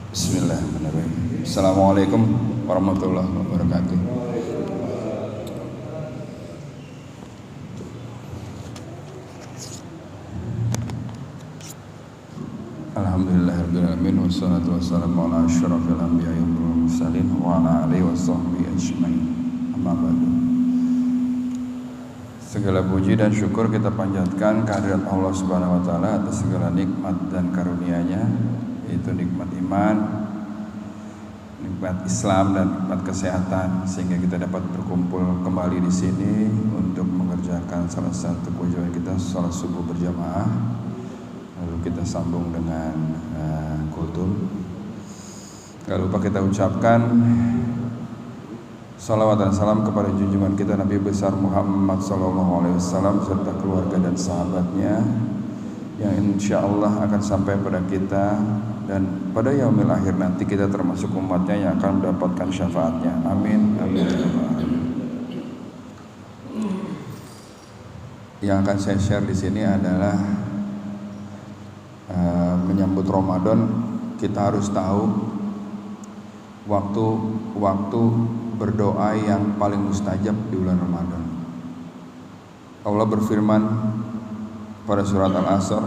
Bismillahirrahmanirrahim. Assalamualaikum warahmatullahi wabarakatuh. Alhamdulillahirabbil alamin wassalatu wassalamu ala asyrafil anbiya'i wal mursalin wa ala alihi washabbihi ajmain. Amma ba'du. Segala puji dan syukur kita panjatkan kehadirat Allah Subhanahu wa taala atas segala nikmat dan karunia-Nya, yaitu nikmat iman, nikmat Islam dan nikmat kesehatan, sehingga kita dapat berkumpul kembali di sini untuk mengerjakan salah satu kewajiban kita, salat subuh berjamaah. Lalu kita sambung dengan kultum. Gak lupa kita ucapkan salawat dan salam kepada junjungan kita Nabi besar Muhammad SAW serta keluarga dan sahabatnya yang insya Allah akan sampai pada kita, dan pada yaumil akhir nanti kita termasuk umatnya yang akan mendapatkan syafaatnya. Amin, amin. Yang akan saya share di sini adalah menyambut Ramadan. Kita harus tahu waktu berdoa yang paling mustajab di bulan Ramadan. Allah berfirman pada surat Al-Asr,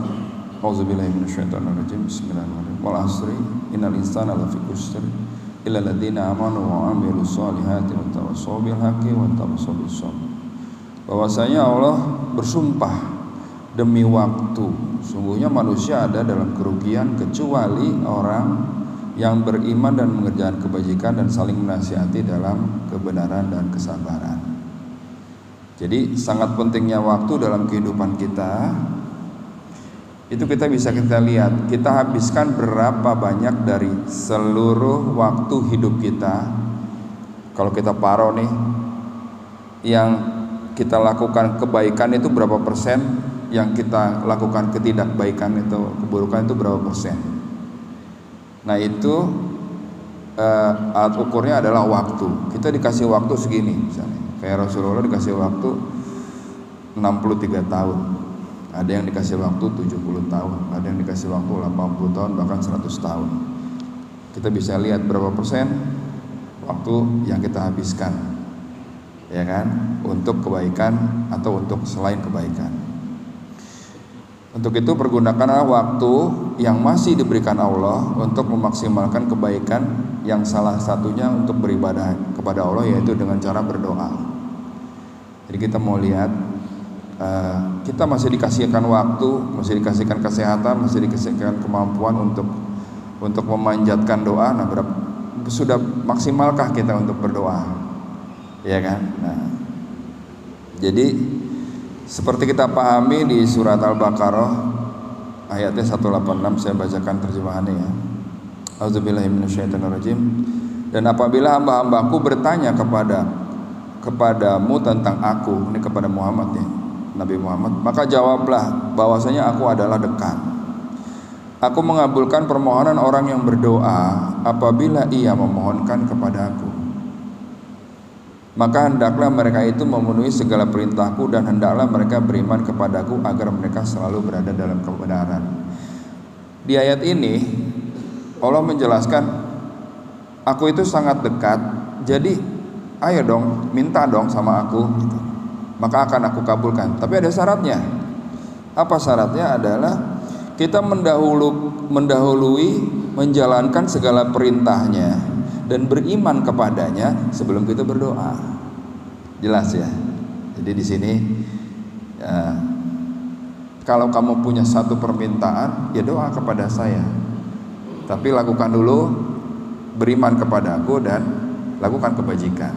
A'udzubillahi minasyaitonirrajim, bismillahirrahmanirrahim. Wal 'asri innal insana lafi khusr illa alladziina aamanu wa 'amilus shaalihati wa tawassaw bil haqqi wa tawassaw bis sabr. Bahwasanya Allah bersumpah demi waktu, sungguhnya manusia ada dalam kerugian kecuali orang yang beriman dan mengerjakan kebajikan dan saling menasihati dalam kebenaran dan kesabaran. Jadi sangat pentingnya waktu dalam kehidupan kita. Itu kita lihat, kita habiskan berapa banyak dari seluruh waktu hidup kita. Kalau kita paro nih, yang kita lakukan kebaikan itu berapa persen, yang kita lakukan ketidakbaikan itu, keburukan itu berapa persen. Nah itu alat ukurnya adalah waktu. Kita dikasih waktu segini misalnya. Kayak Rasulullah dikasih waktu 63 tahun. Ada yang dikasih waktu 70 tahun, ada yang dikasih waktu 80 tahun, bahkan 100 tahun. Kita bisa lihat berapa persen waktu yang kita habiskan, ya kan, untuk kebaikan atau untuk selain kebaikan. Untuk itu pergunakanlah waktu yang masih diberikan Allah untuk memaksimalkan kebaikan, yang salah satunya untuk beribadah kepada Allah, yaitu dengan cara berdoa. Jadi kita mau lihat, kita masih dikasihkan waktu, masih dikasihkan kesehatan, masih dikasihkan kemampuan untuk memanjatkan doa. Nah, sudah maksimalkah kita untuk berdoa? Ya kan? Nah, jadi seperti kita pahami di surat Al-Baqarah ayatnya 186, saya bacakan terjemahannya ya. A'udzubillahi minasyaitonirrajim. Dan apabila hamba-hambaku bertanya kepadamu tentang aku, ini kepada Muhammad ya, Nabi Muhammad, maka jawablah bahwasanya aku adalah dekat. Aku mengabulkan permohonan orang yang berdoa apabila ia memohonkan kepadaku. Maka hendaklah mereka itu memenuhi segala perintahku, dan hendaklah mereka beriman kepadaku agar mereka selalu berada dalam kebenaran. Di ayat ini Allah menjelaskan, aku itu sangat dekat, jadi ayo dong, minta dong sama aku gitu. Maka akan aku kabulkan. Tapi ada syaratnya. Apa syaratnya? Adalah kita mendahului menjalankan segala perintahnya dan beriman kepadanya sebelum kita berdoa. Jelas ya. Jadi di sini ya, kalau kamu punya satu permintaan, ya doa kepada saya. Tapi lakukan dulu, beriman kepada aku dan lakukan kebajikan,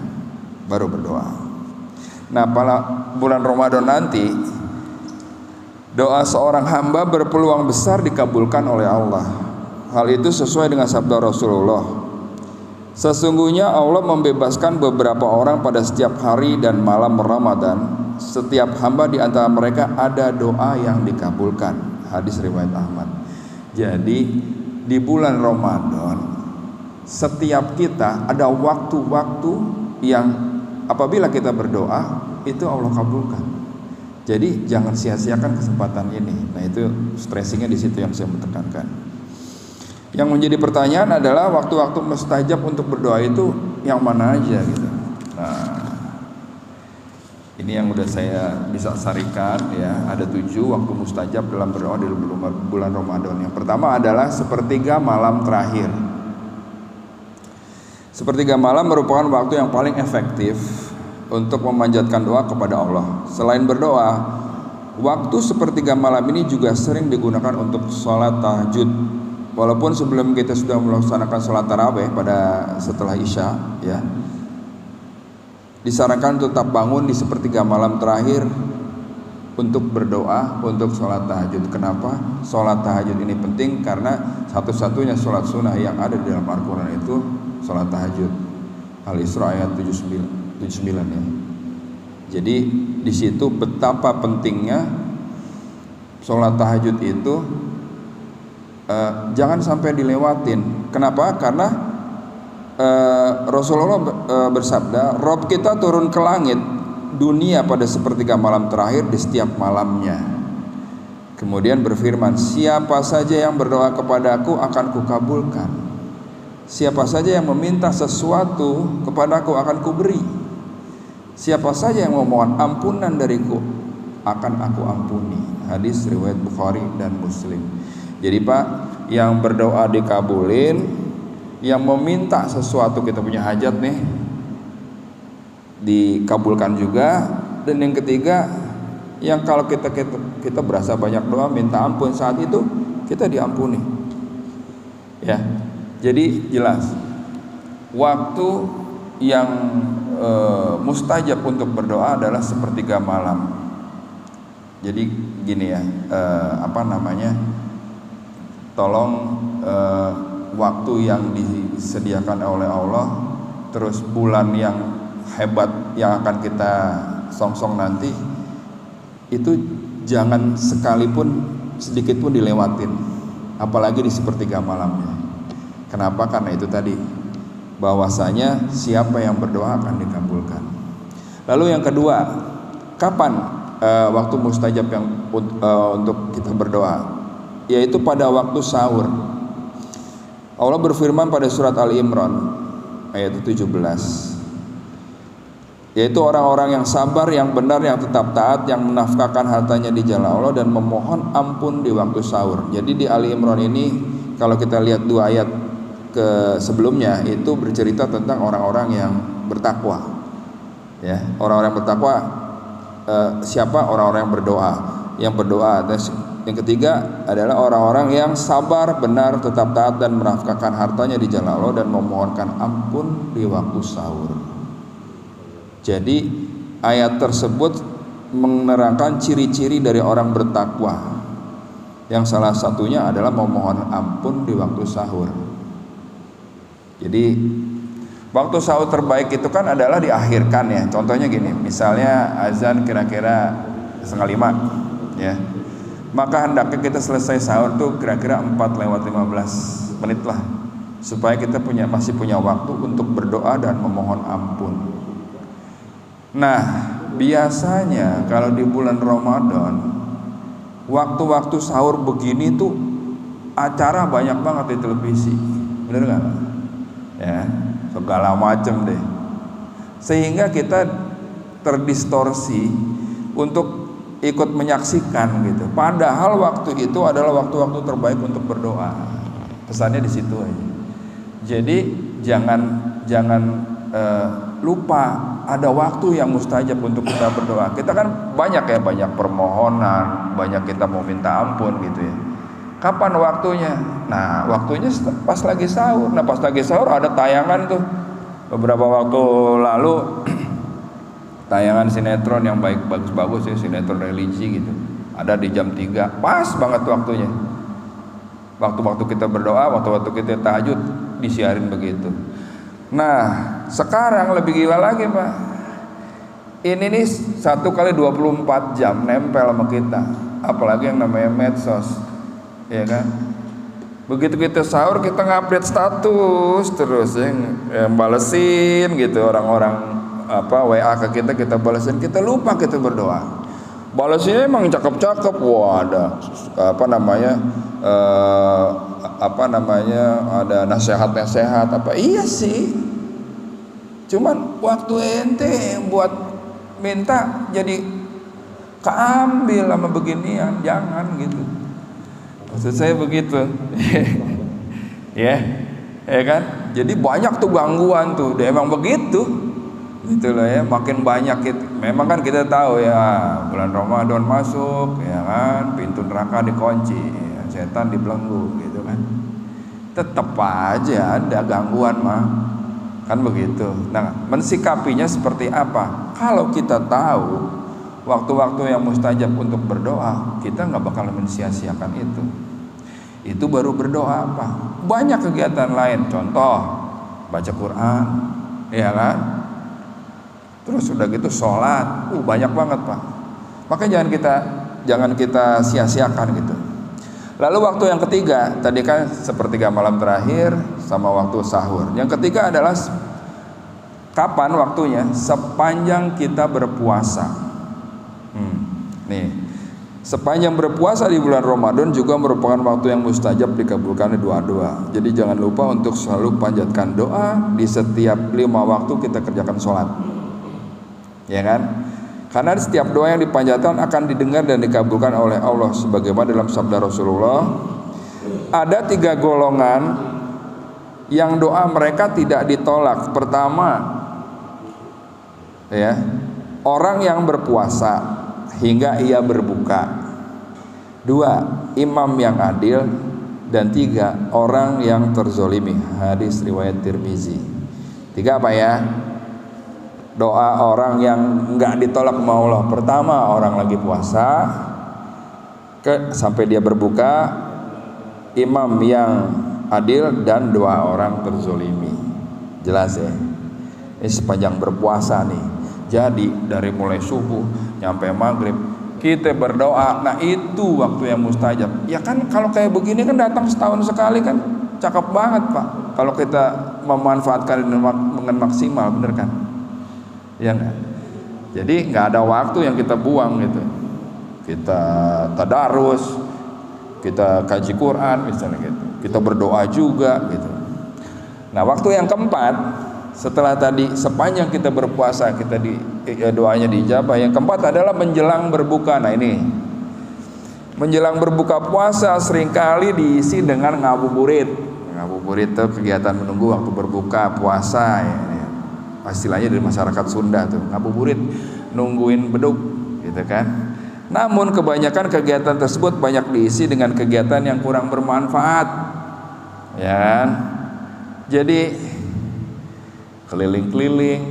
baru berdoa. Nah, pada bulan Ramadan nanti, doa seorang hamba berpeluang besar dikabulkan oleh Allah. Hal itu sesuai dengan sabda Rasulullah. Sesungguhnya Allah membebaskan beberapa orang pada setiap hari dan malam Ramadan. Setiap hamba di antara mereka ada doa yang dikabulkan. Hadis riwayat Ahmad. Jadi di bulan Ramadan setiap kita ada waktu-waktu yang apabila kita berdoa itu Allah kabulkan. Jadi jangan sia-siakan kesempatan ini. Nah itu stressingnya di situ yang saya tekankan. Yang menjadi pertanyaan adalah waktu-waktu mustajab untuk berdoa itu yang mana aja gitu. Nah, ini yang udah saya bisa sarikan ya. Ada 7 waktu mustajab dalam berdoa di bulan Ramadan. Yang pertama adalah sepertiga malam terakhir. Sepertiga malam merupakan waktu yang paling efektif untuk memanjatkan doa kepada Allah. Selain berdoa, waktu sepertiga malam ini juga sering digunakan untuk sholat tahajud. Walaupun sebelum kita sudah melaksanakan sholat tarawih pada setelah isya, ya, disarankan tetap bangun di sepertiga malam terakhir untuk berdoa, untuk sholat tahajud. Kenapa? Sholat tahajud ini penting karena satu-satunya sholat sunnah yang ada di dalam Al-Quran itu sholat tahajud. Al-Isra ayat 79 ya. Jadi di situ betapa pentingnya sholat tahajud itu jangan sampai dilewatin. Kenapa? Karena Rasulullah bersabda, Rob kita turun ke langit dunia pada sepertiga malam terakhir di setiap malamnya. Kemudian berfirman, siapa saja yang berdoa kepadaku akan kukabulkan. Siapa saja yang meminta sesuatu kepadaku akan kuberi. Siapa saja yang memohon ampunan dariku akan aku ampuni. Hadis riwayat Bukhari dan Muslim. Jadi Pak, yang berdoa dikabulin, yang meminta sesuatu, kita punya hajat nih, dikabulkan juga. Dan yang ketiga, yang kalau kita berasa banyak doa minta ampun, saat itu kita diampuni. Ya. Jadi jelas waktu yang mustajab untuk berdoa adalah sepertiga malam. Jadi gini ya, tolong waktu yang disediakan oleh Allah, terus bulan yang hebat yang akan kita songsong nanti, itu jangan sekalipun sedikit pun dilewatin, apalagi di sepertiga malamnya. Kenapa? Karena itu tadi, bahwasanya siapa yang berdoa akan dikabulkan. Lalu yang kedua, kapan waktu mustajab yang untuk kita berdoa? Yaitu pada waktu sahur. Allah berfirman pada surat Al-Imran ayat 17, yaitu orang-orang yang sabar, yang benar, yang tetap taat, yang menafkahkan hartanya di jalan Allah dan memohon ampun di waktu sahur. Jadi di Ali Imran ini kalau kita lihat 2 ayat ke sebelumnya itu bercerita tentang orang-orang yang bertakwa. Ya, orang-orang bertakwa siapa? Orang-orang yang berdoa. Yang berdoa. Dan yang ketiga adalah orang-orang yang sabar, benar, tetap taat dan menafkahkan hartanya di jalan Allah dan memohonkan ampun di waktu sahur. Jadi ayat tersebut menerangkan ciri-ciri dari orang bertakwa, yang salah satunya adalah memohon ampun di waktu sahur. Jadi waktu sahur terbaik itu kan adalah diakhirkan ya. Contohnya gini, misalnya azan kira-kira 4:30 ya. Maka hendaknya kita selesai sahur tuh kira-kira 4:15 lah, supaya kita masih punya waktu untuk berdoa dan memohon ampun. Nah, biasanya kalau di bulan Ramadan waktu-waktu sahur begini tuh acara banyak banget di televisi, bener nggak? Ya, segala macam deh, sehingga kita terdistorsi untuk ikut menyaksikan gitu. Padahal waktu itu adalah waktu-waktu terbaik untuk berdoa. Pesannya di situ aja. Jadi jangan lupa ada waktu yang mustajab untuk kita berdoa. Kita kan banyak permohonan, banyak kita mau minta ampun gitu ya. Kapan waktunya? Nah, waktunya pas lagi sahur. Nah, pas lagi sahur ada tayangan tuh beberapa waktu lalu, tayangan sinetron yang bagus-bagus ya, sinetron religi gitu. Ada di jam 3, pas banget waktunya. Waktu-waktu kita berdoa, waktu-waktu kita tahajud disiarin begitu. Nah, sekarang lebih gila lagi Pak. Ini nih 1x24 jam nempel sama kita. Apalagi yang namanya medsos, ya kan? Begitu kita sahur kita ngupdate status terus yang balesin gitu, orang-orang WA ke kita balesin, kita lupa kita berdoa. Balesinnya emang cakep-cakep, wah ada ada nasihat-nasihat apa. Iya sih. Cuman waktu ente buat minta jadi keambil sama beginian, jangan gitu. Maksud saya begitu. Ya kan? Jadi banyak tuh gangguan tuh, dia emang begitu. Gitu loh ya, makin banyak itu. Memang kan kita tahu ya, bulan Ramadan masuk, ya kan, pintu neraka dikunci, ya, setan dibelenggu gitu kan. Tetap aja ada gangguan mah. Kan begitu. Nah, mensikapinya seperti apa? Kalau kita tahu waktu-waktu yang mustajab untuk berdoa, kita nggak bakal mensia-siakan itu. Itu baru berdoa apa? Banyak kegiatan lain. Contoh, baca Quran, ya kan? Terus udah gitu sholat, banyak banget Pak. Makanya jangan kita sia-siakan gitu. Lalu waktu yang ketiga, tadi kan sepertiga malam terakhir sama waktu sahur. Yang ketiga adalah kapan waktunya? Sepanjang kita berpuasa. Nih, sepanjang berpuasa di bulan Ramadan juga merupakan waktu yang mustajab dikabulkannya doa-doa. Jadi jangan lupa untuk selalu panjatkan doa di setiap 5 waktu kita kerjakan sholat. Ya kan? Karena setiap doa yang dipanjatkan akan didengar dan dikabulkan oleh Allah, sebagaimana dalam sabda Rasulullah, ada 3 golongan yang doa mereka tidak ditolak. Pertama, ya, orang yang berpuasa hingga ia berbuka. 2, imam yang adil. Dan 3, orang yang terzolimi. Hadis riwayat Tirmizi. 3 apa ya? Doa orang yang enggak ditolak sama Allah. Pertama, orang lagi puasa sampai dia berbuka, imam yang adil, dan 2 orang terzolimi. Jelas ya? Ini sepanjang berpuasa nih. Jadi dari mulai subuh nyampe maghrib kita berdoa. Nah itu waktu yang mustajab. Ya kan kalau kayak begini kan datang setahun sekali kan, cakep banget Pak. Kalau kita memanfaatkan dengan maksimal, bener kan? Ya enggak? Jadi nggak ada waktu yang kita buang gitu. Kita tadarus, kita kaji Quran misalnya gitu. Kita berdoa juga gitu. Nah waktu yang keempat, setelah tadi sepanjang kita berpuasa kita doanya diijabah. Yang keempat adalah menjelang berbuka. Nah ini menjelang berbuka puasa seringkali diisi dengan ngabuburit. Ngabuburit itu kegiatan menunggu waktu berbuka puasa ya. Istilahnya dari masyarakat Sunda tuh, ngabuburit, nungguin beduk gitu kan. Namun kebanyakan kegiatan tersebut banyak diisi dengan kegiatan yang kurang bermanfaat, ya kan? Jadi keliling-keliling,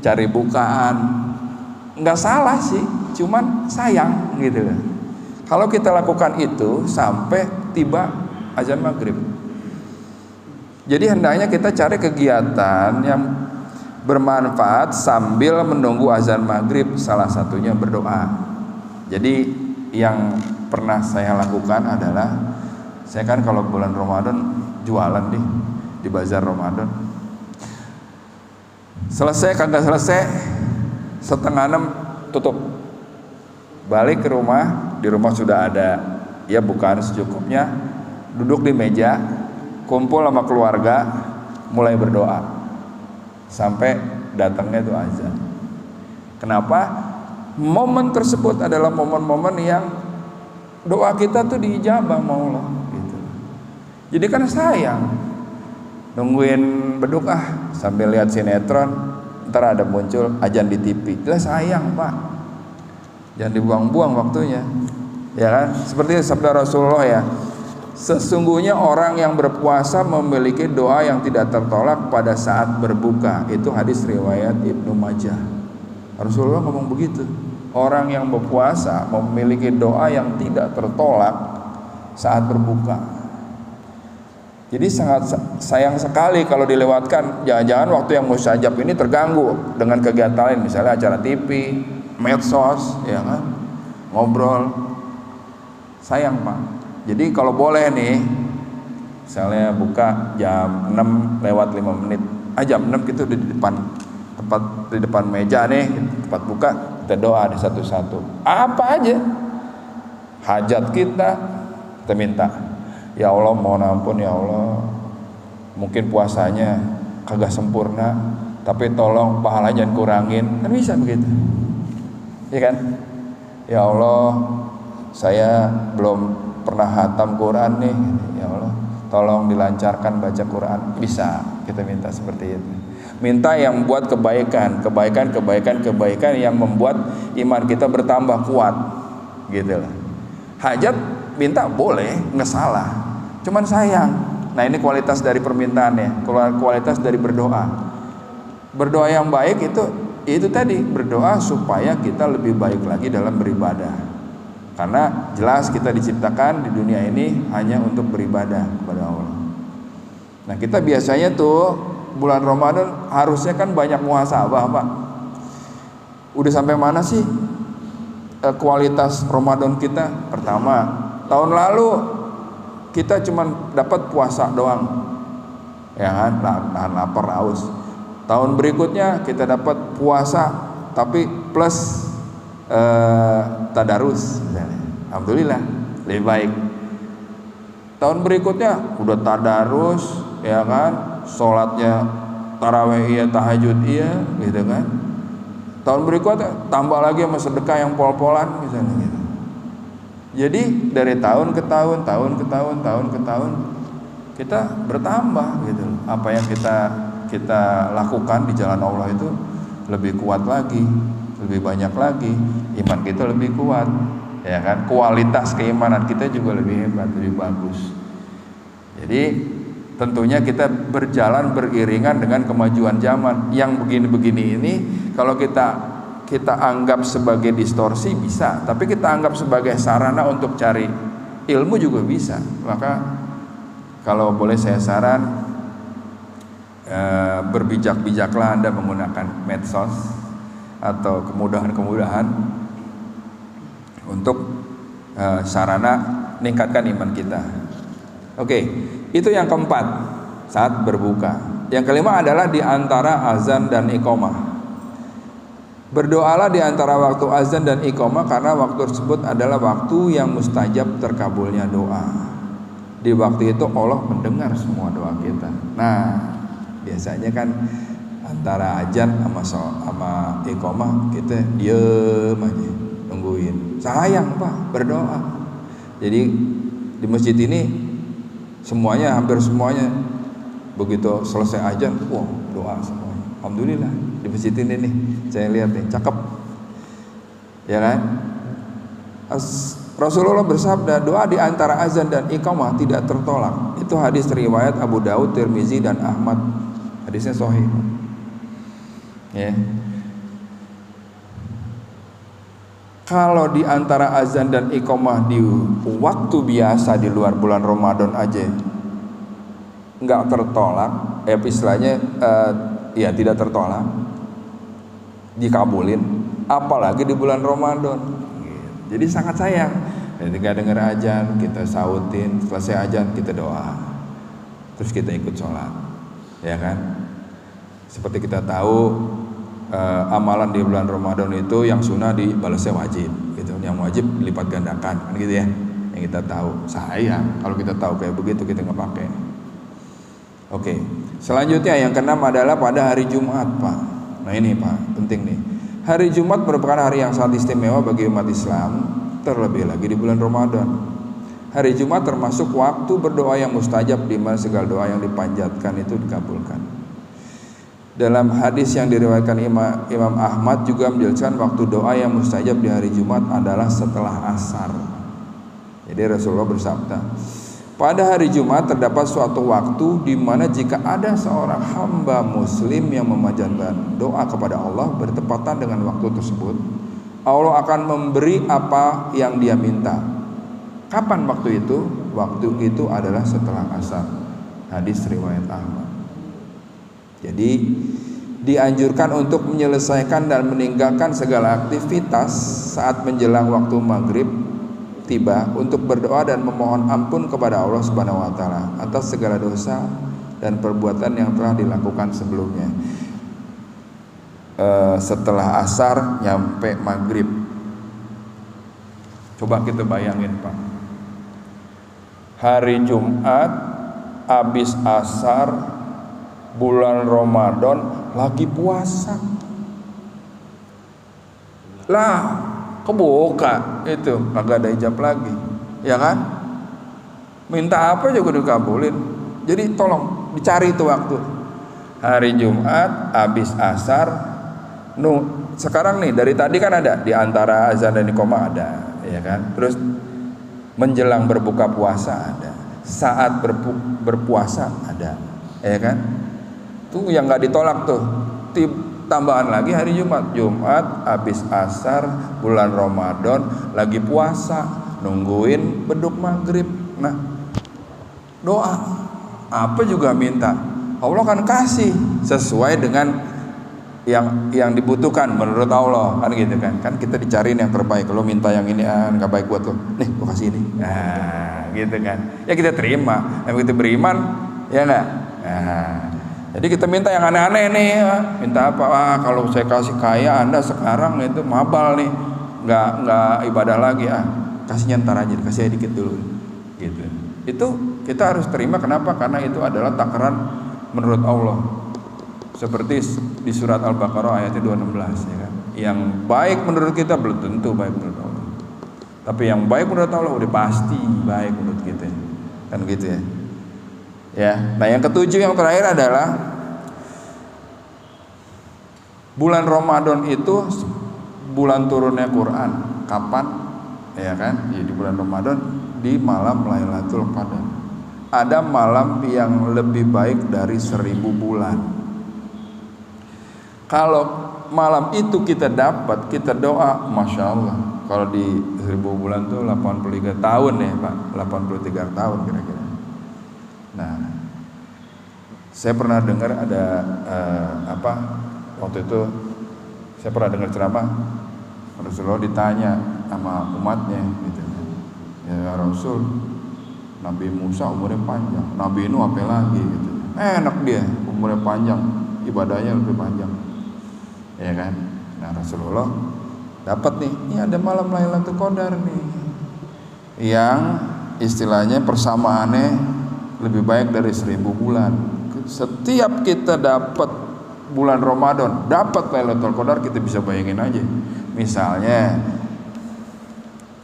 cari bukaan, nggak salah sih, cuman sayang gitu kan. Kalau kita lakukan itu sampai tiba azan maghrib. Jadi hendaknya kita cari kegiatan yang bermanfaat sambil menunggu azan maghrib, salah satunya berdoa. Jadi yang pernah saya lakukan adalah, saya kan kalau bulan Ramadan jualan di bazar Ramadan. Selesai kagak selesai, 5:30 tutup. Balik ke rumah, di rumah sudah ada ya bukaan secukupnya, duduk di meja, kumpul sama keluarga, mulai berdoa sampai datangnya itu azan. Kenapa? Momen tersebut adalah momen-momen yang doa kita tuh diijabah sama Allah gitu. Jadi kan sayang nungguin beduk sambil lihat sinetron, ntar ada muncul azan di TV. Jelas sayang Pak, jangan dibuang-buang waktunya, ya kan? Seperti sabda Rasulullah ya, sesungguhnya orang yang berpuasa memiliki doa yang tidak tertolak pada saat berbuka. Itu hadis riwayat Ibnu Majah. Rasulullah ngomong begitu. Orang yang berpuasa memiliki doa yang tidak tertolak saat berbuka. Jadi sangat sayang sekali kalau dilewatkan. Jangan-jangan waktu yang mustajab ini terganggu dengan kegiatan lain, misalnya acara TV, medsos, ya kan, ngobrol. Sayang Pak. Jadi kalau boleh nih, misalnya buka jam 6:05, jam 6 gitu di depan meja nih, tempat buka, kita doa di satu-satu. Apa aja hajat kita minta. Ya Allah mohon ampun ya Allah, mungkin puasanya kagak sempurna, tapi tolong pahalanya jangan kurangin. Kan bisa begitu, ya kan? Ya Allah, saya belum pernah hatam Quran nih, ya Allah tolong dilancarkan baca Quran. Bisa kita minta seperti itu. Minta yang buat kebaikan yang membuat iman kita bertambah kuat, gitu lah. Hajat minta boleh, nggak salah. Cuman sayang. Nah ini kualitas dari permintaannya, kualitas dari berdoa. Berdoa yang baik itu tadi, berdoa supaya kita lebih baik lagi dalam beribadah. Karena jelas kita diciptakan di dunia ini hanya untuk beribadah kepada Allah. Nah kita biasanya tuh bulan Ramadan harusnya kan banyak muhasabah, Pak. Udah sampai mana sih kualitas Ramadan kita? Pertama, tahun lalu kita cuma dapat puasa doang, ya kan, nahan lapar haus. Tahun berikutnya kita dapat puasa tapi plus tadarus, alhamdulillah lebih baik. Tahun berikutnya udah tadarus, ya kan, sholatnya tarawih iya, tahajud iya, gitu kan. Tahun berikutnya tambah lagi sama sedekah yang pol-polan misalnya gitu. Jadi dari tahun ke tahun kita bertambah gitu. Apa yang kita lakukan di jalan Allah itu lebih kuat lagi, lebih banyak lagi, iman kita lebih kuat, ya kan? Kualitas keimanan kita juga lebih hebat, lebih bagus. Jadi tentunya kita berjalan beriringan dengan kemajuan zaman. Yang begini-begini ini kalau kita anggap sebagai distorsi bisa, tapi kita anggap sebagai sarana untuk cari ilmu juga bisa. Maka kalau boleh saya saran, berbijak-bijaklah Anda menggunakan medsos atau kemudahan-kemudahan untuk sarana meningkatkan iman kita. Oke, itu yang keempat, saat berbuka. Yang kelima adalah di antara azan dan iqamah. Berdoalah di antara waktu azan dan iqamah karena waktu tersebut adalah waktu yang mustajab terkabulnya doa. Di waktu itu Allah mendengar semua doa kita. Nah, biasanya kan antara azan sama iqamah kita diem aja nungguin. Sayang Pak, berdoa. Jadi di masjid ini hampir semuanya begitu selesai azan, wah doa semuanya. Alhamdulillah di masjid ini nih saya lihat nih cakep, ya kan? Rasulullah bersabda, doa di antara azan dan iqamah tidak tertolak. Itu hadis riwayat Abu Daud, Tirmizi dan Ahmad. Hadisnya sahih. Ya. Kalau di antara azan dan iqamah di waktu biasa di luar bulan Ramadan aja nggak tertolak, istilahnya ya tidak tertolak, dikabulin, apalagi di bulan Ramadan. Jadi sangat sayang. Ketika dengar azan kita sautin, selesai azan kita doa, terus kita ikut sholat, ya kan? Seperti kita tahu, amalan di bulan Ramadan itu yang sunnah dibalasnya wajib, gitu. Yang wajib dilipat gandakan, kan gitu ya. Yang kita tahu. Sayang kalau kita tahu kayak begitu kita nggak pakai. Oke. Selanjutnya yang keenam adalah pada hari Jumat, Pak. Nah ini Pak, penting nih. Hari Jumat merupakan hari yang sangat istimewa bagi umat Islam, terlebih lagi di bulan Ramadan. Hari Jumat termasuk waktu berdoa yang mustajab, di mana segala doa yang dipanjatkan itu dikabulkan. Dalam hadis yang diriwayatkan Imam Ahmad juga menjelaskan waktu doa yang mustajab di hari Jumat adalah setelah asar. Jadi Rasulullah bersabda, pada hari Jumat terdapat suatu waktu di mana jika ada seorang hamba muslim yang memanjatkan doa kepada Allah bertepatan dengan waktu tersebut, Allah akan memberi apa yang dia minta. Kapan waktu itu? Waktu itu adalah setelah asar. Hadis riwayat Ahmad. Jadi dianjurkan untuk menyelesaikan dan meninggalkan segala aktivitas saat menjelang waktu maghrib tiba untuk berdoa dan memohon ampun kepada Allah Subhanahu wa taala atas segala dosa dan perbuatan yang telah dilakukan sebelumnya. Setelah asar nyampe maghrib. Coba kita bayangin Pak. hari Jumat habis asar bulan Ramadan lagi puasa. Lah, kebuka itu kagak ada hijab lagi, ya kan? Minta apa juga dikabulin. Jadi tolong dicari itu waktu. Hari Jumat habis asar. Sekarang nih dari tadi kan ada di antara azan dan iqamah ada, ya kan? Terus menjelang berbuka puasa ada. Saat berpuasa ada, ya kan? Tuh yang nggak ditolak tuh. Tambahan lagi hari Jumat habis asar bulan Ramadan lagi puasa nungguin beduk maghrib. Nah, doa apa juga minta, Allah kan kasih sesuai dengan yang dibutuhkan menurut Allah, kan gitu kan. Kan kita dicariin yang terbaik. Lo minta yang ini nggak baik buat lo, nih gue kasih ini. Nah, gitu kan. Ya kita terima. Yang kita beriman, ya nggak. Nah, jadi kita minta yang aneh-aneh nih. Minta apa? Kalau saya kasih kaya, Anda sekarang itu mabal nih, nggak ibadah lagi. Kasihnya ntar aja, kasih dikit dulu. Gitu. Itu kita harus terima. Kenapa? Karena itu adalah takaran menurut Allah. Seperti di surat Al-Baqarah ayat 216, ya kan. Yang baik menurut kita belum tentu baik menurut Allah. Tapi yang baik menurut Allah udah pasti baik menurut kita. Kan gitu ya. Ya. Nah, yang ketujuh yang terakhir adalah bulan Ramadan itu bulan turunnya Quran. Kapan? Ya kan? Ya, di bulan Ramadan di malam Lailatul Qadar. Ada malam yang lebih baik dari 1000 bulan. Kalau malam itu kita dapat, kita doa, Masya Allah. Kalau di 1000 bulan tuh 83 tahun ya Pak, 83 tahun kira-kira. Nah, saya pernah dengar ada waktu itu saya pernah dengar ceramah Rasulullah ditanya sama umatnya gitu. Ya Rasul, Nabi Musa umurnya panjang, Nabi Nuh apa lagi gitu. Enak dia, umurnya panjang, ibadahnya lebih panjang. Ya kan? Nah, Rasulullah dapat nih, ini ada malam Lailatul Qadar nih. Yang istilahnya persamaannya lebih baik dari 1000 bulan. Setiap kita dapat bulan Ramadan, dapat Lailatul Qadar, kita bisa bayangin aja. Misalnya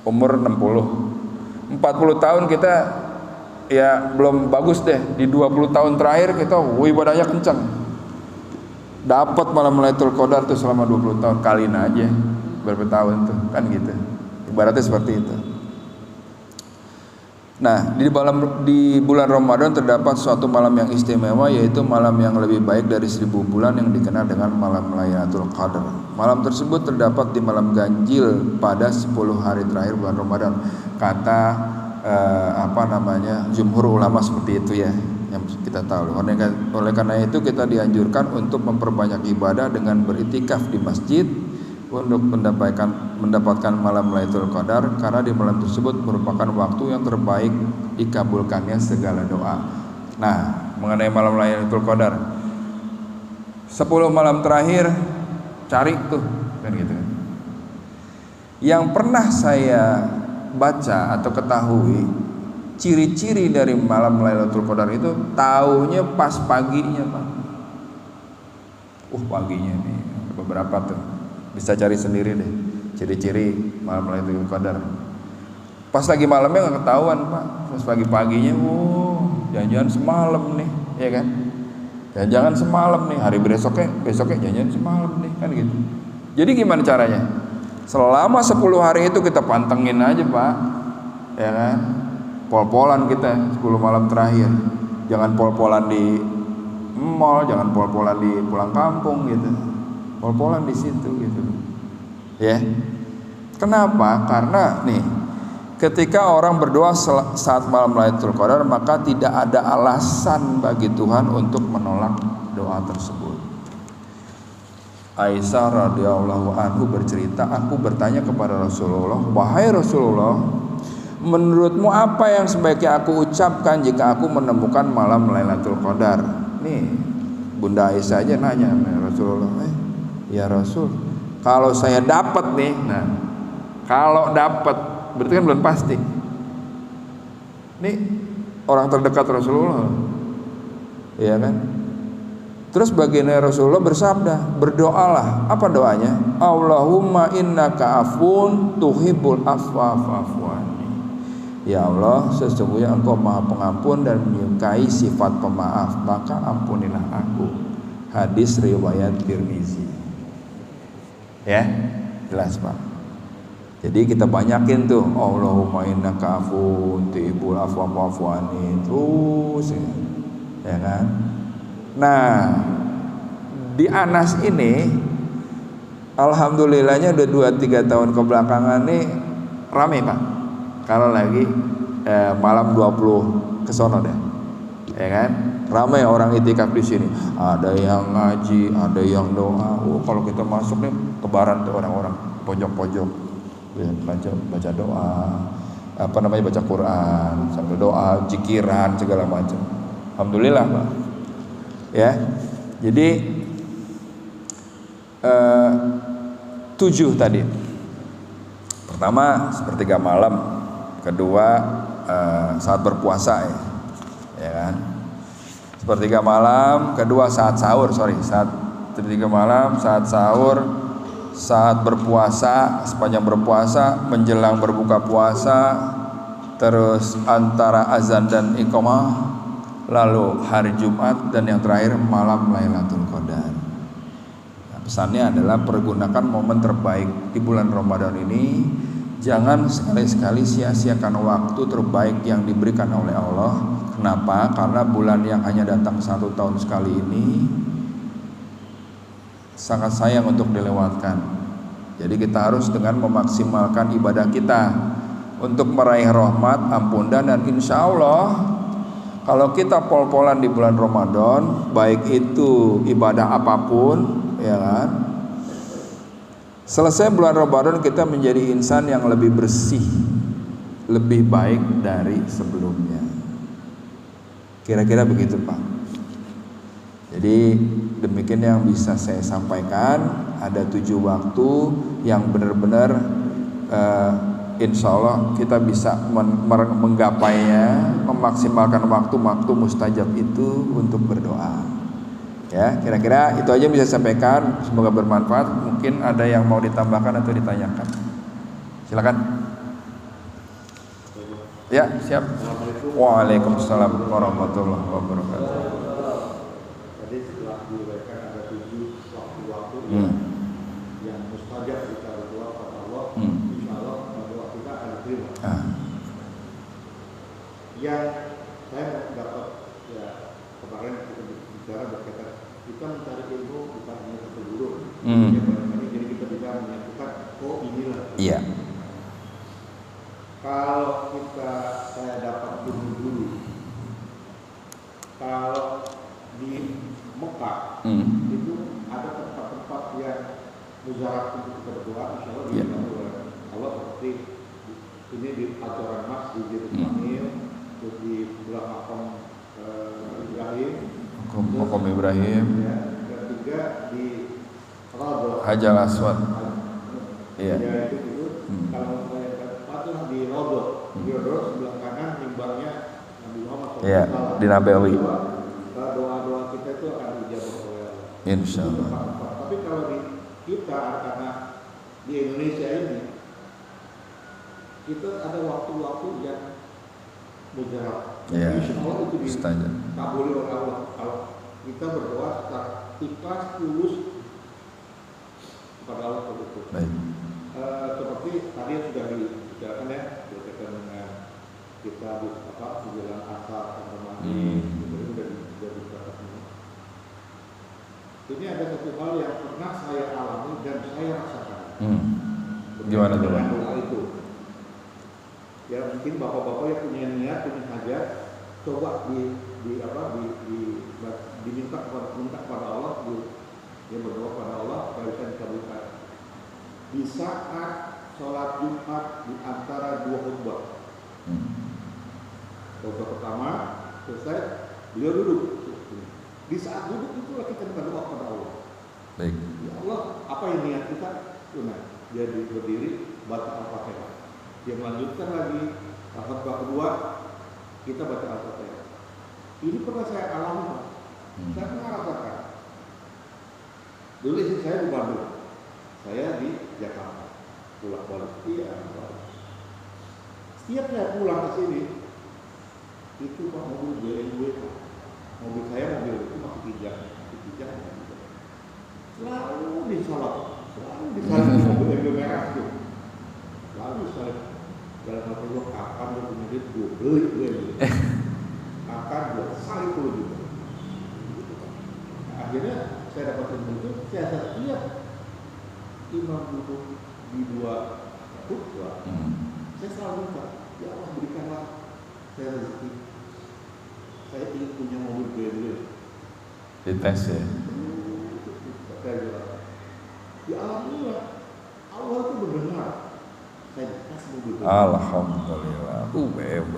umur 40 tahun kita ya belum bagus deh. Di 20 tahun terakhir kita ibadahnya kencang. Dapat malam Lailatul Qadar tuh selama 20 tahun, kaliin aja berapa tahun tuh, kan gitu. Ibaratnya seperti itu. Nah, di bulan Ramadan terdapat suatu malam yang istimewa, yaitu malam yang lebih baik dari 1000 bulan yang dikenal dengan malam Lailatul Qadar. Malam tersebut terdapat di malam ganjil pada 10 hari terakhir bulan Ramadan. Kata jumhur ulama seperti itu ya, yang kita tahu. Oleh karena itu kita dianjurkan untuk memperbanyak ibadah dengan beriktikaf di masjid untuk mendapatkan malam Lailatul Qadar, karena di malam tersebut merupakan waktu yang terbaik dikabulkannya segala doa. Nah, mengenai malam Lailatul Qadar, 10 malam terakhir cari tuh, kan gitu. Yang pernah saya baca atau ketahui, ciri-ciri dari malam Lailatul Qadar itu taunya pas paginya, Pak. Paginya nih beberapa tuh. Bisa cari sendiri deh ciri-ciri malam Lailatul Qadar. Pas lagi malamnya nggak ketahuan Pak, pas pagi-paginya, jangan-jangan semalam nih, ya kan? Jangan-jangan semalam nih, hari besoknya jangan-jangan semalam nih, kan gitu. Jadi gimana caranya? Selama 10 hari itu kita pantengin aja Pak, ya kan? Pol-polan kita 10 malam terakhir. Jangan pol-polan di mall, jangan pol-polan di pulang kampung gitu. Pol-polan di situ gitu. Ya. Kenapa? Karena nih, ketika orang berdoa saat malam Lailatul Qadar, maka tidak ada alasan bagi Tuhan untuk menolak doa tersebut. Aisyah radhiyallahu anhu bercerita, aku bertanya kepada Rasulullah, wahai Rasulullah, menurutmu apa yang sebaiknya aku ucapkan jika aku menemukan malam Lailatul Qadar? Nih, Bunda Aisyah aja nanya Rasulullah, ya Rasul, kalau saya dapat nih, kalau dapat berarti kan belum pasti. Nih orang terdekat Rasulullah, ya kan? Terus baginda Rasulullah bersabda, berdoalah. Apa doanya? Allahumma innaka afun tuhibbul afwa fa'fu anni. Ya Allah, sesungguhnya Engkau Maha Pengampun dan menyukai sifat pemaaf, maka ampunilah aku. Hadis riwayat Tirmizi. Ya, jelas Pak. Jadi kita banyakin tuh, Allahumma innaka afun tuhibbul afwa fa'fu anni, terus ya kan? Nah, di Anas ini alhamdulillahnya udah 2-3 tahun kebelakangan nih rame Pak. Kalau lagi malam 20 ke sono deh. Ya kan? Ramai orang itikaf di sini. Ada yang ngaji, ada yang doa. Oh, kalau kita masuk nih kebaran tuh orang-orang pojok-pojok. Baca doa, baca Quran, sambil doa, zikiran segala macam. Alhamdulillah Pak. Ya, jadi 7 tadi. Pertama sepertiga malam, kedua saat berpuasa ya kan. Sepertiga malam, kedua saat sahur, saat sepertiga malam, saat sahur, saat berpuasa, sepanjang berpuasa, menjelang berbuka puasa, terus antara azan dan iqamah, lalu hari Jumat, dan yang terakhir malam Lailatul Qadar. Nah, pesannya adalah pergunakan momen terbaik di bulan Ramadan ini. Jangan sekali-sekali sia-siakan waktu terbaik yang diberikan oleh Allah. Kenapa? Karena bulan yang hanya datang 1 tahun sekali ini sangat sayang untuk dilewatkan. Jadi kita harus dengan memaksimalkan ibadah kita untuk meraih rahmat, ampunan, dan insya Allah kalau kita pol-polan di bulan Ramadan, baik itu ibadah apapun, ya kan? Selesai bulan Ramadan kita menjadi insan yang lebih bersih, lebih baik dari sebelumnya. Kira-kira begitu Pak. Jadi demikian yang bisa saya sampaikan. Ada 7 waktu yang benar-benar insya Allah kita bisa menggapainya, memaksimalkan waktu-waktu mustajab itu untuk berdoa. Ya, kira-kira itu aja bisa saya sampaikan. Semoga bermanfaat. Mungkin ada yang mau ditambahkan atau ditanyakan. Silakan. Ya, siap. Waalaikumsalam warahmatullahi wabarakatuh. Tadi setelah diuraikan ada 7 waktu-waktu yang mustajab kita berdoa kepada Allah, insya Allah doa kita akan diterima. Yang saya dapat ya kemarin kita bicara berkaitan kita mencari ilmu bukan hanya satu guru. Jadi kita bisa menyatukan inilah. Iya. Kalau saya dapat ilmu dulu, kalau di Mekah itu ada tempat-tempat yang mujarab untuk kita berdoa, insya Allah dibantu oleh Allah, seperti ini di Ajaran Mas di Yerusalem, terus di sebelah makam Ibrahim, ya, dan juga di Hajar Aswad. Iya. Itu kalau saya patutlah di Rodok sebelah kanan mimbarnya Nabi Muhammad SAW. Iya, di Nabawi. Doa-doa kita itu akan dijawab oleh Allah. Insya Allah. Tapi kalau di kita karena di Indonesia ini kita ada waktu-waktu yang mujarab. Iya. Insya Allah itu dikabuli oleh Allah kalau kita berdoa secara ikhlas tulus kepada Allah betul. Baik. Seperti tadi sudah dibicarakan ya berkaitan dengan kita di jalan asar sama itu sudah dibicarakan semua. Ini ada satu hal yang pernah saya alami dan saya rasakan. Gimana tuh? Doa itu. Ya mungkin bapak-bapak yang punya niat, punya hajat, coba diminta kepada Allah, dia berdoa kepada Allah supaya bisa dikabulkan. Di saat sholat Jumat di antara 2 khutbah. Khutbah pertama selesai, beliau duduk. Di saat duduk itulah kita berdoa kepada Allah. Baik. Ya Allah, apa yang niat kita? Nah, dia berdiri baca Al-Fatihah. Dia melanjutkan lagi khutbah kedua, kita baca Al-Fatihah. Ini pernah saya alami, Pak. Saya pernah rasakan. Dulu istri saya di Bandung, saya di Jakarta, pulang balik. Setiap saya pulang ke sini, itu Pak mobil BMW, Pak. Mobil saya mobil itu masih pijak, selalu disalap mobil BMW merah itu, selalu disalap. Dalam hati gue, kapan gue punya duit, gue beli BMW. Akan gue salip dulu juga. Akhirnya saya dapat ilmu itu, saya setiap imam duduk di dua khutbah, saya selalu minta, ya Allah berikanlah saya rezeki. Saya ingin punya mobil BMW. Dites ya. Saya bilang, ya alhamdulillah, Allah itu mendengar. Saya kasih mobil BMW. Alhamdulillah. BMW.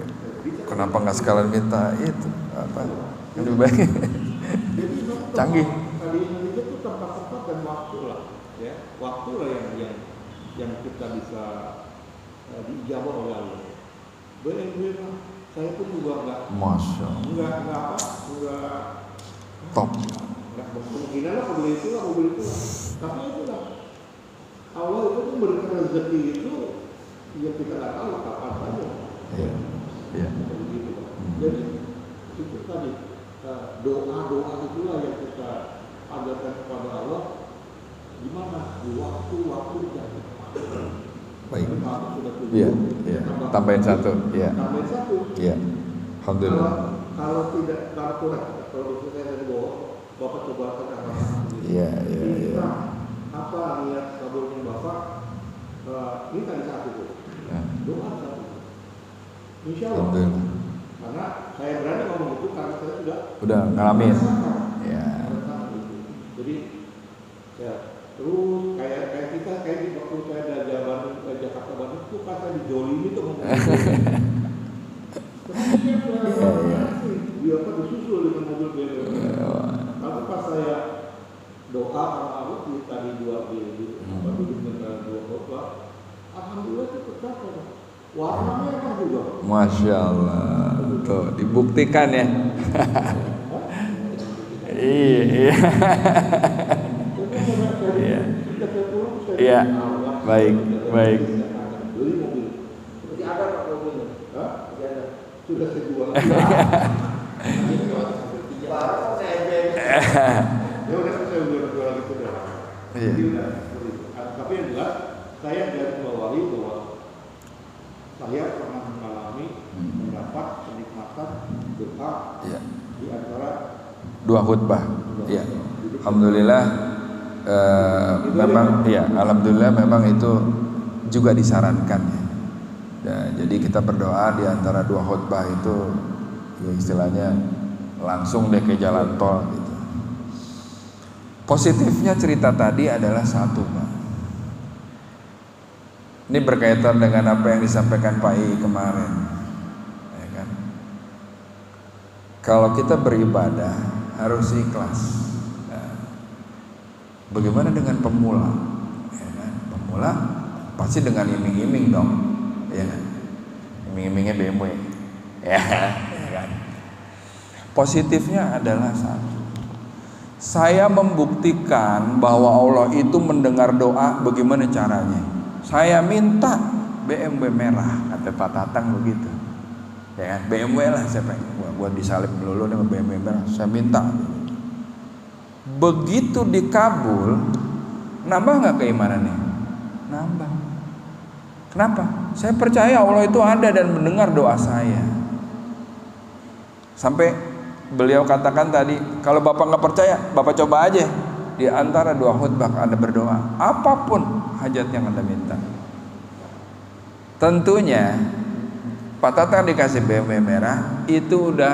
Kenapa nggak sekalian minta itu apa? Lebih baik. Jadi Canggih. Di Indonesia itu tempat-tempat dan waktu lah, ya. Waktu lah yang kita bisa diijabah oleh Allah. BMW lah. Saya pun juga enggak top. Enggak kemungkinan lah mobil itu lah. Tapi itu lah. Allah itu memberikan rezeki itu, ya kita nggak tahu kapan saja. Iya. Begitu. Jadi itu tadi doa itulah yang kita panjatkan kepada Allah. Gimana di waktu yang tepat. Baik. Sudah Iya. Tambahin satu. Iya. Tambahin satu. Iya. Alhamdulillah. Kalau tidak kurang, kalau saya dari bawah, Bapak coba katakan. Iya. Apa niat kabulnya Bapak? Ini tadi satu tuh. Doa satu. Insya Allah. Alhamdulillah. Karena saya berani ngomong itu karena saya udah ngalamin. Ya. Jadi ya terus kayak kita di waktu saya dari Jakarta Bandung itu kata dijolimi tuh ngomong. Dia apa disusul dengan mobil BMW. Tapi pas saya doa sama Allah tadi dua dengan dua khotbah, alhamdulillah itu tercapai. Warna merah juga. Masya Allah. Tuh dibuktikan ya. Iya. Iya. Baik. Beli mobil. Seperti ada Pak mobilnya. Masih ada. Sudah saya jual. Ya udah saya jual itu dah. Iya. Tapi yang jelas saya garis bawahi bahwa saya pernah mengalami mendapat kenikmatan doa di antara dua khutbah. Iya. Alhamdulillah. Alhamdulillah memang itu juga disarankan ya. Jadi kita berdoa di antara dua khutbah itu ya istilahnya langsung deh ke jalan tol gitu. Positifnya cerita tadi adalah satu, Pak. Ini berkaitan dengan apa yang disampaikan Pak I kemarin, ya kan? Kalau kita beribadah harus ikhlas. Bagaimana dengan pemula? Ya kan? Pemula pasti dengan iming-iming dong, ya kan? Iming-imingnya BMW, ya kan? Positifnya adalah satu. Saya membuktikan bahwa Allah itu mendengar doa. Bagaimana caranya? Saya minta BMW merah, kata Pak Tatang begitu. Ya kan? BMW lah saya pengen buat disalib melulu dengan BMW merah. Saya minta. Begitu dikabul, nambah nggak keimanannya? Nambah. Kenapa? Saya percaya Allah itu ada dan mendengar doa saya. Sampai beliau katakan tadi, kalau Bapak nggak percaya, Bapak coba aja di antara dua khutbah Anda berdoa, apapun hajat yang Anda minta. Tentunya Pak Tatang dikasih BMW merah, itu udah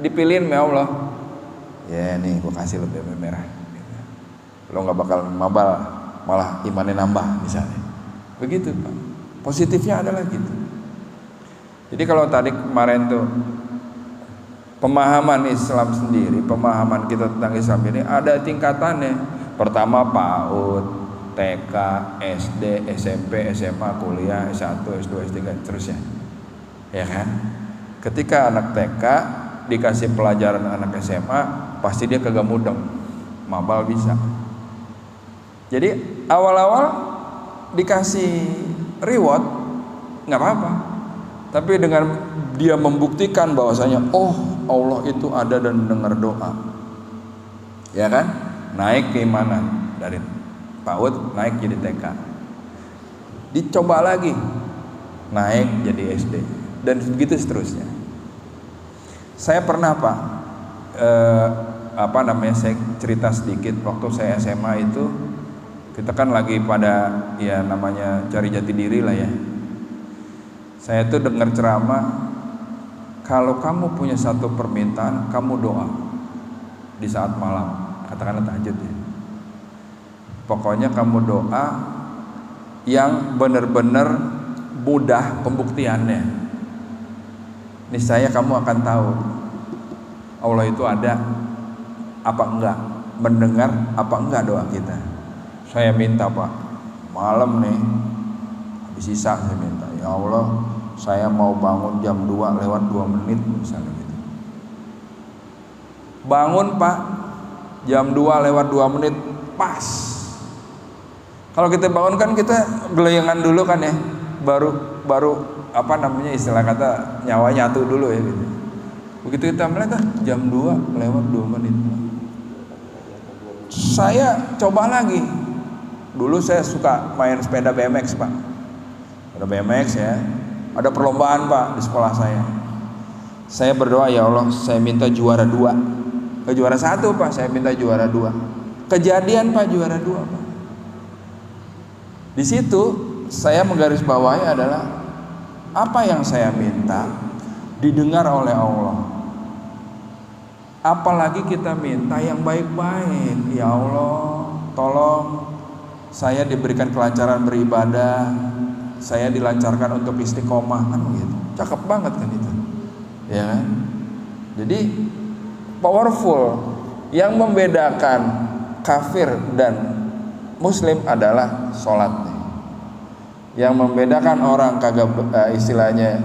dipilihin sama Allah. Ya nih gue kasih lo BMW merah, lo nggak bakal mabal, malah imannya nambah misalnya. Begitu Pak. Positifnya adalah gitu. Jadi kalau tadi kemarin tuh pemahaman Islam sendiri, pemahaman kita tentang Islam ini ada tingkatannya. Pertama PAUD, TK, SD, SMP, SMA, kuliah, S1, S2, S3, terus ya kan. Ketika anak TK dikasih pelajaran anak SMA, pasti dia kagak mudeng, mabal bisa. Jadi awal-awal dikasih reward nggak apa-apa, tapi dengan dia membuktikan bahwasanya oh Allah itu ada dan mendengar doa, ya kan, naik keimanan dari PAUD naik jadi TK, dicoba lagi naik jadi SD, dan begitu seterusnya. Saya pernah Pak, saya cerita sedikit. Waktu saya SMA itu kita kan lagi pada ya namanya cari jati diri lah ya. Saya tuh dengar ceramah, kalau kamu punya satu permintaan, kamu doa di saat malam, katakanlah tahajud ya. Pokoknya kamu doa yang benar-benar mudah pembuktiannya. Niscaya kamu akan tahu Allah itu ada apa enggak, mendengar apa enggak doa kita. Saya minta Pak, malam nih habis isya saya minta, ya Allah saya mau bangun jam 2 lewat 2 menit misalnya gitu. Bangun Pak jam 2 lewat 2 menit pas. Kalau kita bangun kan kita geleyangan dulu kan ya, baru istilah kata nyawa nyatu dulu ya gitu. Begitu kita melihat jam 2 lewat 2 menit. Saya coba lagi. Dulu saya suka main sepeda BMX Pak. Ada BMX ya. Ada perlombaan Pak di sekolah saya. Saya berdoa, ya Allah saya minta juara 2. Juara 1 Pak, saya minta juara 2. Kejadian Pak, juara 2 Pak. Di situ saya menggarisbawahi adalah apa yang saya minta didengar oleh Allah. Apalagi kita minta yang baik-baik. Ya Allah, tolong saya diberikan kelancaran beribadah, saya dilancarkan untuk istiqomah, kan begitu. Cakep banget kan itu. Ya kan? Jadi powerful. Yang membedakan kafir dan muslim adalah sholat. Yang membedakan orang kagak istilahnya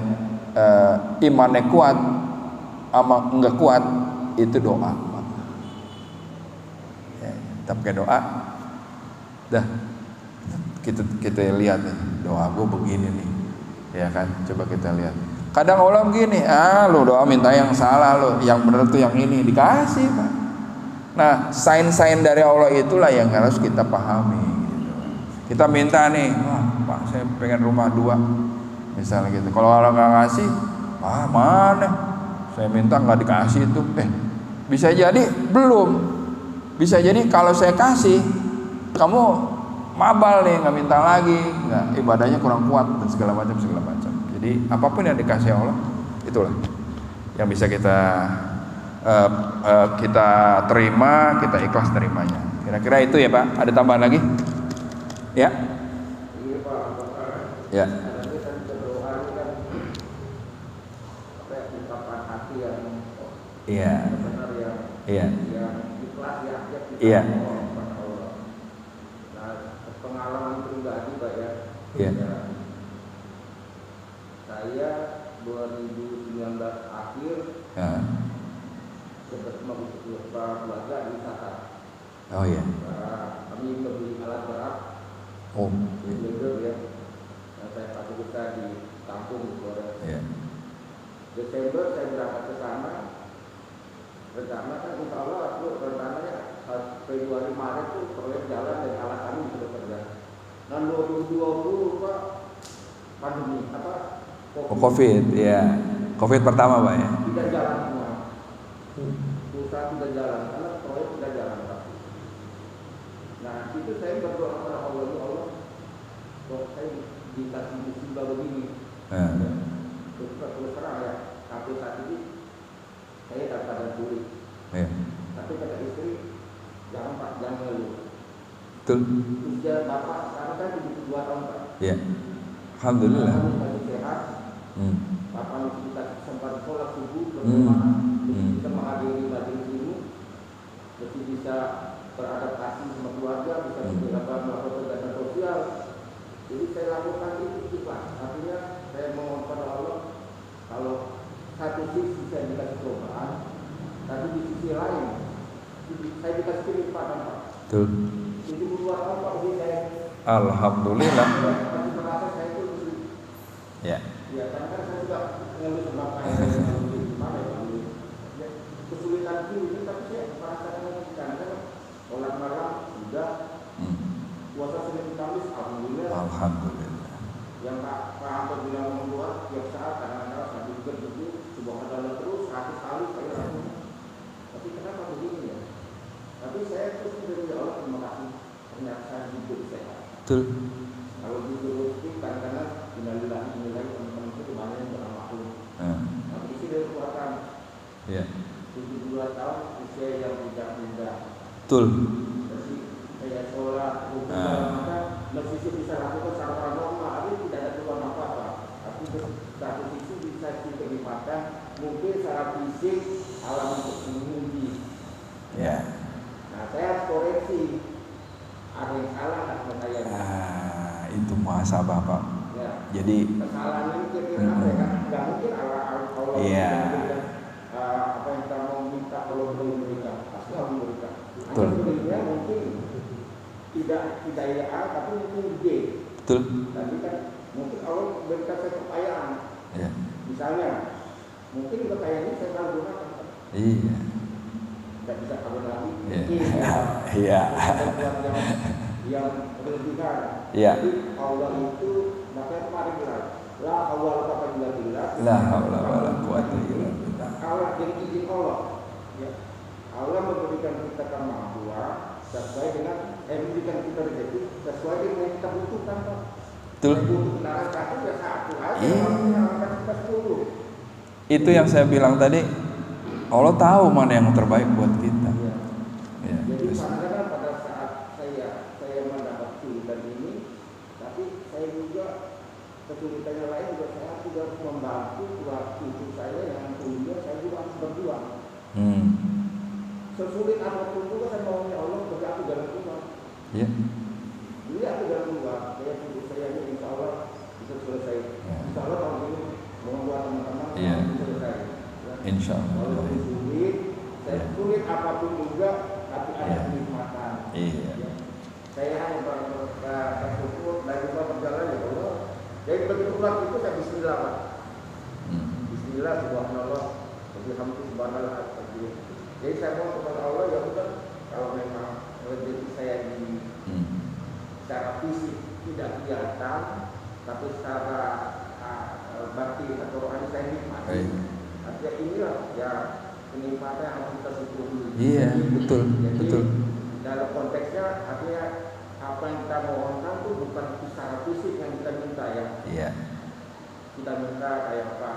imannya kuat sama enggak kuat itu doa. Ya, kita pakai doa. Dah kita lihat nih, doa gue begini nih, ya kan? Coba kita lihat. Kadang Allah begini, lu doa minta yang salah lo, yang benar tuh yang ini, dikasih Pak. Nah, sign-sign dari Allah itulah yang harus kita pahami. Gitu. Kita minta nih, Pak saya pengen rumah 2, misalnya gitu. Kalau Allah nggak ngasih, mana? Saya minta nggak dikasih itu, bisa jadi belum, bisa jadi kalau saya kasih, kamu mabal nih, nggak minta lagi, nggak, ibadahnya kurang kuat dan segala macam. Jadi apapun yang dikasih Allah, itulah yang bisa kita terima, kita ikhlas terimanya. Kira-kira itu ya Pak. Ada tambahan lagi? Ya. Ya. Iya. Iya. Iya. Pengalaman pribadi Pak ya. Iya. Saya 2019 akhir sempat mengikuti keluarga di Qatar. Oh iya. Kami membeli alat berat. Oh. Di ya. Saya pakai kita di kampung Flores. Iya. Desember saya berangkat ke sana. Rencana kan insya Allah aku rencananya Februari Maret tuh proyek jalan dan alat kami bisa bekerja. Nah 2020 Pak pandemi COVID ya. COVID pertama Pak ya. Tidak jalan semua. Usaha tidak jalan karena proyek tidak jalan Pak. Nah itu saya berdoa kepada Allah, ya Allah, kok saya dikasih musibah begini. Terus terang ya, sampai saat ini saya dapat keadaan sulit. Tapi kata istri, jangan Pak, jangan ngeluh. Betul. Usia Bapak sekarang kan 72 tahun Pak. Iya. Alhamdulillah. Bapak masih sehat. Bapak masih kita sempat sholat subuh, bisa menghadiri majelis ilmu, masih bisa beradaptasi sama keluarga, bisa melakukan kegiatan sosial. Jadi saya lakukan itu Pak. Artinya saya mohon pada Allah, kalau 1 saya dikasih kelipatan Pak. Betul. 72 tahun Pak usia saya. Alhamdulillah. Masih merasa saya itu Ya. ya karena saya juga ngeluh sebab saya gimana ya kesulitan ini tapi saya merasakan karena sholat malam sudah puasa Senin Kamis alhamdulillah. Alhamdulillah. Yang Pak Anto bilang membuat tiap saat kadang-kadang sambil begitu subhanallah terus 100 kali saya lakukan. Tapi kenapa begini ya? Tapi saya terus dari Allah terima kasih ternyata saya hidup sehat. Betul. Kalau hidup itu kadang-kadang innalillahi innalillahi teman-teman itu banyak yang beramaklum. Tapi isi dari kekuatan. Ya. 72 tahun usia yang tidak muda. Betul. Jadi saya sholat, maka meskipun bisa lakukan secara normal, tapi tidak ada keluhan apa-apa. Tapi satu sisi bisa kenikmatan, mungkin secara fisik alam untuk menguji. Ya. Nah saya harus koreksi. Ada yang salah sama saya. Itu muhasabah Pak. Ya. Jadi kesalahan ini kira-kira apa ya kan? Nggak mungkin Allah Iya. apa yang kita mau minta kalau belum memberikan, pasti Allah memberikan. Betul. Sebenarnya mungkin tidak ya A, tapi mungkin B. betul. Tapi kan mungkin Allah berikan saya kekayaan. Ya. Misalnya, mungkin kekayaan ini saya kalau gunakan. Iya. Tidak bisa kawin lagi. Iya. Mungkin Iya. yang berlebihan. Iya. Jadi Allah itu makanya kemarin bilang la haula wala quwwata illa billah. La haula wala quwwata illa billah. Allah dari izin Allah. Ya. Allah memberikan kita kemampuan sesuai dengan memberikan kita rezeki sesuai dengan yang kita butuhkan Pak. Betul. Untuk kendaraan satu ya satu aja. Iya. Kalau kita 10. Itu yang saya bilang tadi. Allah tahu mana yang terbaik buat kita. Ya. Ya. Jadi Terus. kadang-kadang pada saat saya mendapat kesulitan ini, tapi saya juga kesulitannya lain juga saya juga harus membantu cucu saya yang kuliah, saya juga harus berjuang. Sesulit apapun juga saya maunya Allah bagi aku jalan keluar. Ya. Ini aku jalan keluar. Saya cucu saya ini insya Allah bisa selesai. Ya. Insya Allah tahun ini membuat teman-teman Iya. bisa selesai. Ya. Insya Allah. Walaupun sulit, saya Ya. sulit apapun juga, tapi ada Ya. kenikmatan. Iya. Ya. Saya hanya bersyukur dan juga berjalan ya Allah. Jadi begitu pulang itu saya Bismillah Pak. Bismillah subhanallah, alhamdulillah subhanallah. Jadi saya mohon kepada Allah ya udah kalau memang rezeki saya di secara fisik tidak kelihatan, tapi secara batin atau rohani saya nikmati. Artinya inilah ya kenikmatan yang harus kita syukuri. Iya, betul, Jadi, betul. dalam konteksnya artinya apa yang kita mohonkan itu bukan secara fisik yang kita minta ya. Iya. Kita minta kayak Pak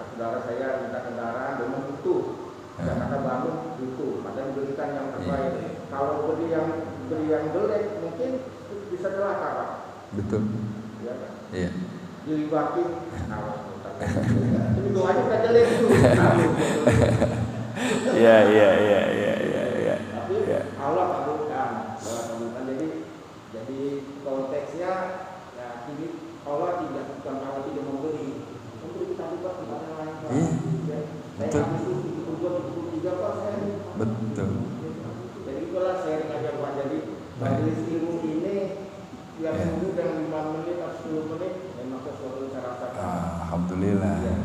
saudara saya minta kendaraan dengan butuh. Jakarta bangun butuh, padahal berikan yang terbaik. Iya. Kalau beri yang jelek mungkin bisa celaka Pak. Betul. Ya. Iya. Dilibatin, awas. Ini doanya kita jelek itu. Iya. Tapi Allah kabulkan. Jadi konteksnya ya ini Allah bukan Allah tidak memberi kita juga kepada lain. Iya. Saya Betul. habis itu 72 Pak saya. Betul. Jadi itulah sharing aja Pak. Jadi majelis ilmu ini yang dulu dan 5 menit atau 10 menit memang sesuatu yang saya rasakan. Alhamdulillah. Ya.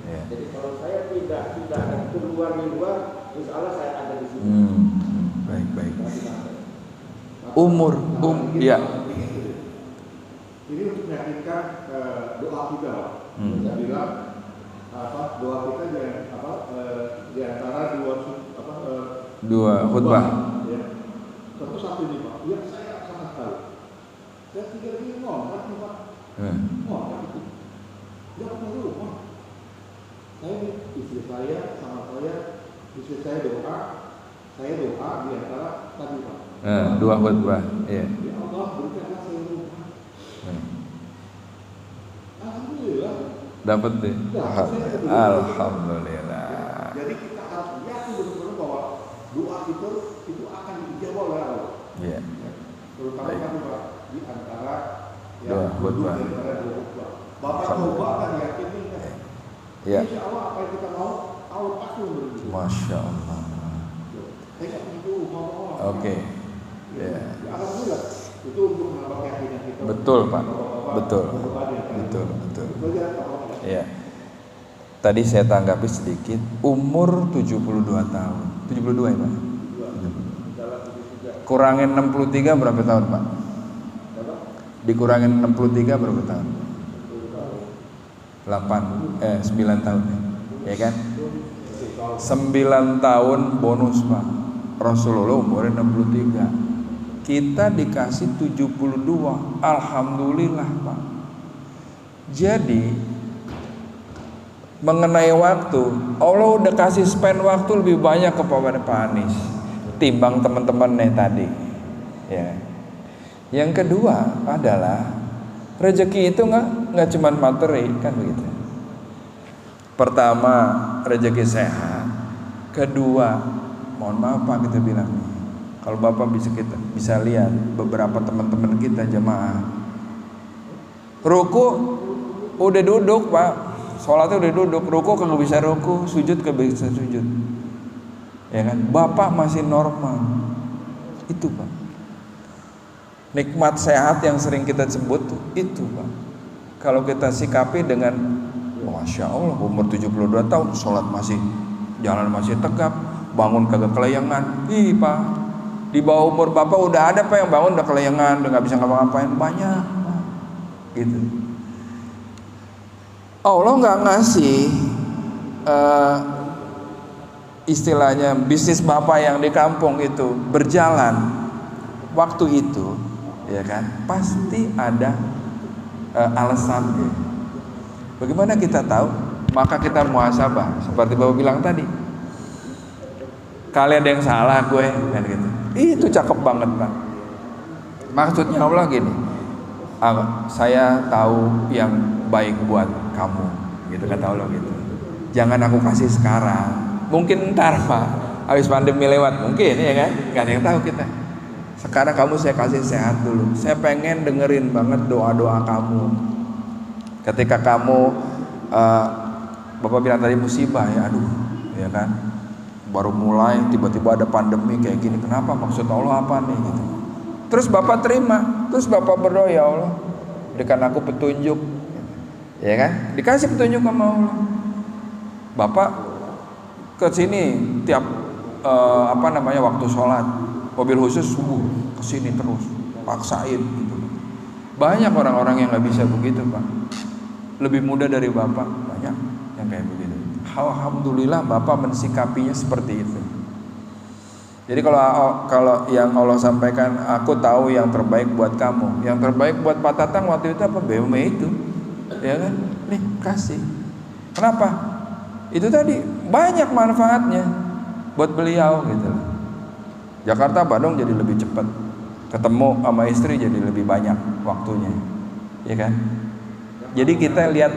Ya. Jadi kalau saya tidak ada keluar di luar, insya Allah saya ada di sini. Baik. Ini, Ya. Ini untuk meyakinkan doa kita, Pak. Saya bilang doa kita di antara Dua khutbah. Ya. Satu ini Pak, yang saya sangat tahu. Saya tinggal di ngomong, Pak. Ngomong itu. Dia punya rumah. Saya istri saya sama istri saya doa di antara tadi Pak. Dua khutbah. Iya. Ya Allah berikanlah saya rumah. Alhamdulillah. Dapat deh. Alhamdulillah. Jadi kita harus yakin betul-betul bahwa doa itu akan dijawab oleh Allah. Iya. Terutama Baik. kan Pak di antara Dua khutbah. dua khutbah. Bapak coba kan yakin nih kan. Iya. Insya Allah apa yang kita mau Allah pasti memberi. Masya Allah. Saya nggak punya Oke. Ya. Ya, alhamdulillah itu untuk menambah keyakinan kita. Betul, Pak. Bapak-bapak Betul. berbuatnya, kan? Betul. Itu aja, Pak. Ya. Tadi saya tanggapi sedikit, umur 72 tahun. 72 ya, Pak? Kurangin 63 berapa tahun, Pak? Dikurangin 63 berapa tahun? 9 tahun ya kan? 9 tahun bonus, Pak. Rasulullah umurnya 63. Kita dikasih 72. Alhamdulillah, Pak. Jadi mengenai waktu, Allah udah kasih spend waktu lebih banyak kepada Pak Anies timbang teman-temannya tadi. Ya. Yang kedua adalah rezeki itu nggak cuma materi, kan begitu. Pertama, rezeki sehat. Kedua, mohon maaf Pak, kita bilang nih, kalau Bapak bisa lihat beberapa teman-teman kita jemaah ruku udah duduk, Pak. Sholatnya udah duduk, ruku kagak bisa ruku, sujud kagak bisa sujud. Ya kan? Bapak masih normal. Itu, Pak. Nikmat sehat yang sering kita sebut tuh, itu, Pak. Kalau kita sikapi dengan Masya Allah, umur 72 tahun, sholat masih, jalan masih tegap, bangun kagak kelayangan. Ih, Pak, di bawah umur Bapak udah ada, Pak, yang bangun udah kelayangan, udah gak bisa ngapa-ngapain. Banyak, Pak. Gitu. Allah gak ngasih istilahnya bisnis Bapak yang di kampung itu berjalan waktu itu, ya kan, pasti ada alasannya. Bagaimana kita tahu? Maka kita muhasabah, seperti Bapak bilang tadi. Kali ada yang salah gue, kan gitu. Itu cakep banget, Pak. Maksudnya Allah gini, saya tahu yang baik buat kamu, gitu kata Allah gitu. Jangan aku kasih sekarang. Mungkin ntar, Pak, habis pandemi lewat, mungkin, ya kan? Gak ada yang tahu kita. Sekarang kamu saya kasih sehat dulu. Saya pengen dengerin banget doa-doa kamu. Ketika kamu Bapak bilang tadi musibah, ya aduh, ya kan? Baru mulai tiba-tiba ada pandemi kayak gini. Kenapa? Maksud Allah apa nih gitu. Terus Bapak terima, terus Bapak berdoa, ya Allah, berikan aku petunjuk. Ya kan? Dikasih petunjuk sama Allah. Bapak ke sini tiap waktu sholat, mobil khusus subuh ke sini terus, paksain gitu. Banyak orang-orang yang nggak bisa begitu, Pak. Lebih muda dari Bapak banyak yang kayak begitu. Alhamdulillah Bapak mensikapinya seperti itu. Jadi kalau yang Allah sampaikan, aku tahu yang terbaik buat kamu. Yang terbaik buat Pak Tatang waktu itu apa? BMW itu, ya kan? Nih kasih. Kenapa? Itu tadi banyak manfaatnya buat beliau gitu. Jakarta Bandung jadi lebih cepat, ketemu sama istri jadi lebih banyak waktunya, ya kan? Jadi kita lihat,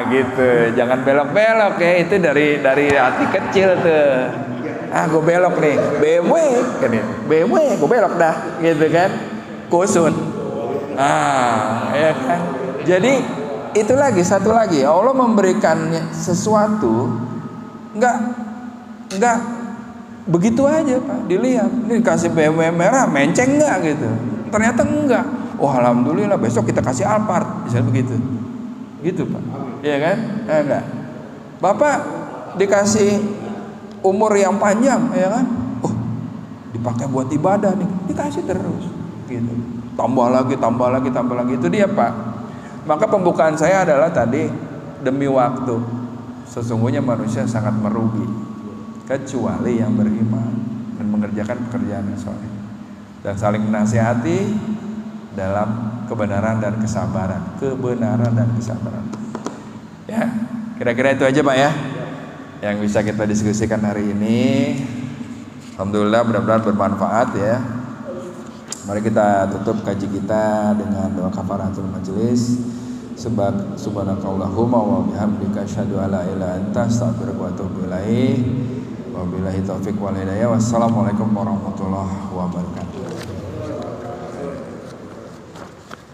gitu, jangan belok-belok ya, itu dari hati kecil tuh. Gue belok nih, BMW, kan ya, BMW, gue belok dah, gitu kan? Kusut, ya kan? Jadi itu lagi, satu lagi, Allah memberikannya sesuatu enggak begitu aja, Pak. Dilihat, ini kasih BMW merah, menceng enggak gitu. Ternyata enggak. Oh, alhamdulillah, besok kita kasih Alphard, bisa begitu. Gitu, Pak. Iya kan? Enggak. Bapak dikasih umur yang panjang, ya kan? Oh, dipakai buat ibadah nih, dikasih terus gitu. Tambah lagi. Itu dia, Pak. Maka pembukaan saya adalah tadi, demi waktu sesungguhnya manusia sangat merugi kecuali yang beriman dan mengerjakan pekerjaan yang soleh dan saling menasihati dalam kebenaran dan kesabaran. Ya, kira-kira itu aja, Pak, ya, yang bisa kita diskusikan hari ini. Alhamdulillah, mudah-mudahan bermanfaat ya. Mari kita tutup kaji kita dengan doa kafaratul majelis. Subhanakallahumma wa bihamdika asyhadu an la ilaha illa anta astaghfiruka wa atubu ilaik. Wabillahi taufik wal hidayah. Wassalamualaikum warahmatullahi wabarakatuh.